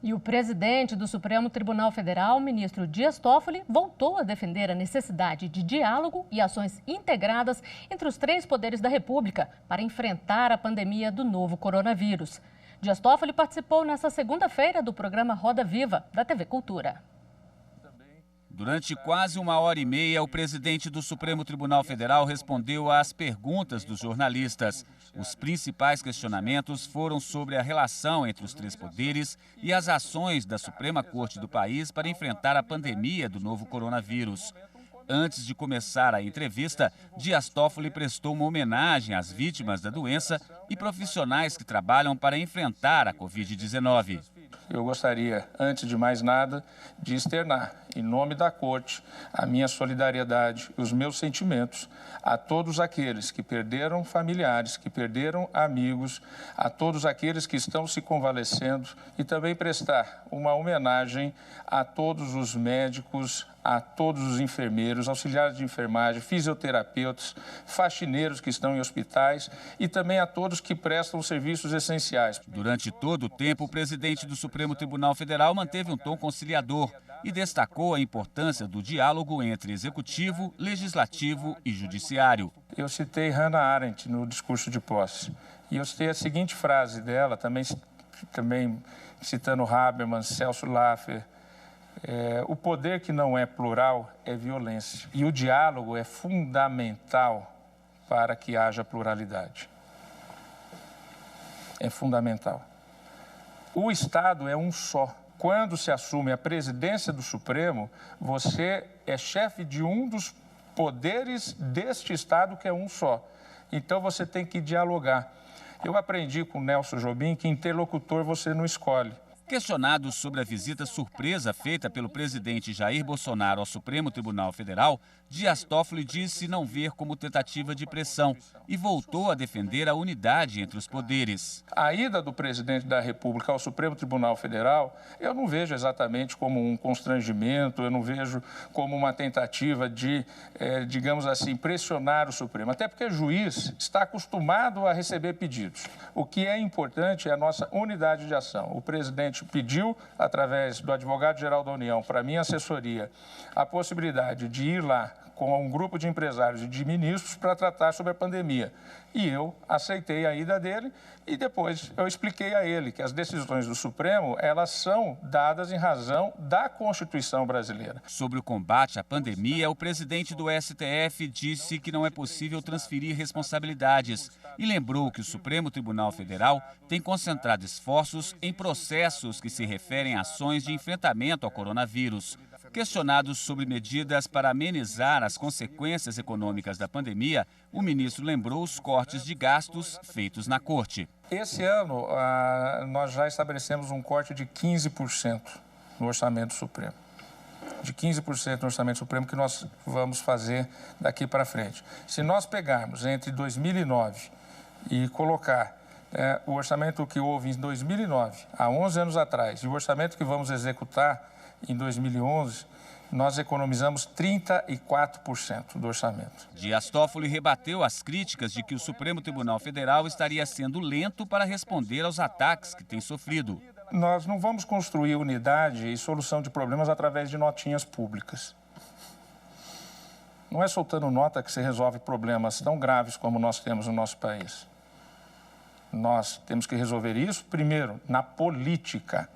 E o presidente do Supremo Tribunal Federal, ministro Dias Toffoli, voltou a defender a necessidade de diálogo e ações integradas entre os três poderes da República para enfrentar a pandemia do novo coronavírus. Dias Toffoli participou nesta segunda-feira do programa Roda Viva, da TV Cultura. Durante quase 1h30, o presidente do Supremo Tribunal Federal respondeu às perguntas dos jornalistas. Os principais questionamentos foram sobre a relação entre os três poderes e as ações da Suprema Corte do país para enfrentar a pandemia do novo coronavírus. Antes de começar a entrevista, Dias Toffoli prestou uma homenagem às vítimas da doença e profissionais que trabalham para enfrentar a Covid-19. Eu gostaria, antes de mais nada, de externar, em nome da Corte, a minha solidariedade e os meus sentimentos a todos aqueles que perderam familiares, que perderam amigos, a todos aqueles que estão se convalescendo e também prestar uma homenagem a todos os médicos, a todos os enfermeiros, auxiliares de enfermagem, fisioterapeutas, faxineiros que estão em hospitais e também a todos que prestam serviços essenciais. Durante todo o tempo, o presidente do Supremo Tribunal Federal manteve um tom conciliador e destacou a importância do diálogo entre executivo, legislativo e judiciário. Eu citei Hannah Arendt no discurso de posse e eu citei a seguinte frase dela, também citando Habermas, Celso Laffer: o poder que não é plural é violência. E o diálogo é fundamental para que haja pluralidade. É fundamental. O Estado é um só. Quando se assume a presidência do Supremo, você é chefe de um dos poderes deste Estado, que é um só. Então você tem que dialogar. Eu aprendi com Nelson Jobim que interlocutor você não escolhe. Questionado sobre a visita surpresa feita pelo presidente Jair Bolsonaro ao Supremo Tribunal Federal, Dias Toffoli disse não ver como tentativa de pressão e voltou a defender a unidade entre os poderes. A ida do presidente da República ao Supremo Tribunal Federal, eu não vejo exatamente como um constrangimento, eu não vejo como uma tentativa de, digamos assim, pressionar o Supremo. Até porque o juiz está acostumado a receber pedidos. O que é importante é a nossa unidade de ação. O presidente pediu, através do advogado-geral da União, para a minha assessoria, a possibilidade de ir lá com um grupo de empresários e de ministros para tratar sobre a pandemia. E eu aceitei a ida dele e depois eu expliquei a ele que as decisões do Supremo, elas são dadas em razão da Constituição brasileira. Sobre o combate à pandemia, o presidente do STF disse que não é possível transferir responsabilidades e lembrou que o Supremo Tribunal Federal tem concentrado esforços em processos que se referem a ações de enfrentamento ao coronavírus. Questionado sobre medidas para amenizar as consequências econômicas da pandemia, o ministro lembrou os cortes de gastos feitos na Corte. Esse ano, nós já estabelecemos um corte de 15% no orçamento supremo. De 15% no orçamento supremo que nós vamos fazer daqui para frente. Se nós pegarmos entre 2009 e colocar o orçamento que houve em 2009, há 11 anos atrás, e o orçamento que vamos executar em 2011, nós economizamos 34% do orçamento. Dias Toffoli rebateu as críticas de que o Supremo Tribunal Federal estaria sendo lento para responder aos ataques que tem sofrido. Nós não vamos construir unidade e solução de problemas através de notinhas públicas. Não é soltando nota que se resolve problemas tão graves como nós temos no nosso país. Nós temos que resolver isso, primeiro, na política.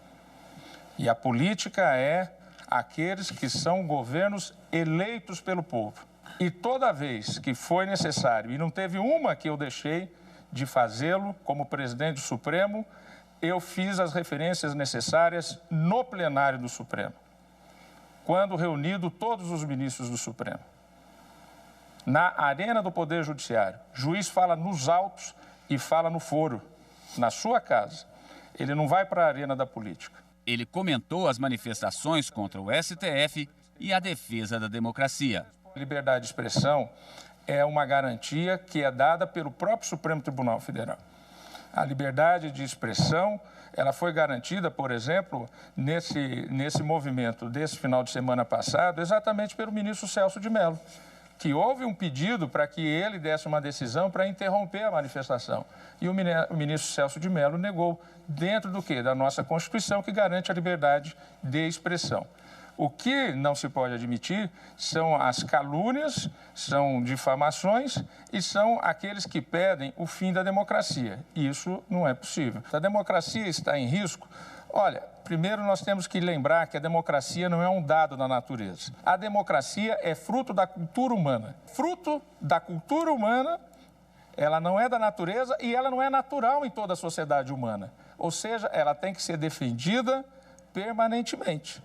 E a política é aqueles que são governos eleitos pelo povo. E toda vez que foi necessário, e não teve uma que eu deixei de fazê-lo como presidente do Supremo, eu fiz as referências necessárias no plenário do Supremo, quando reunido todos os ministros do Supremo. Na arena do Poder Judiciário, o juiz fala nos autos e fala no foro, na sua casa. Ele não vai para a arena da política. Ele comentou as manifestações contra o STF e a defesa da democracia. Liberdade de expressão é uma garantia que é dada pelo próprio Supremo Tribunal Federal. A liberdade de expressão, ela foi garantida, por exemplo, nesse movimento desse final de semana passado, exatamente pelo ministro Celso de Mello. que houve um pedido para que ele desse uma decisão para interromper a manifestação. E o ministro Celso de Mello negou, dentro do quê? Da nossa Constituição, que garante a liberdade de expressão. O que não se pode admitir são as calúnias, são difamações e são aqueles que pedem o fim da democracia. Isso não é possível. A democracia está em risco. Olha, primeiro nós temos que lembrar que a democracia não é um dado da natureza. A democracia é fruto da cultura humana. Fruto da cultura humana, ela não é da natureza e ela não é natural em toda a sociedade humana. Ou seja, ela tem que ser defendida permanentemente.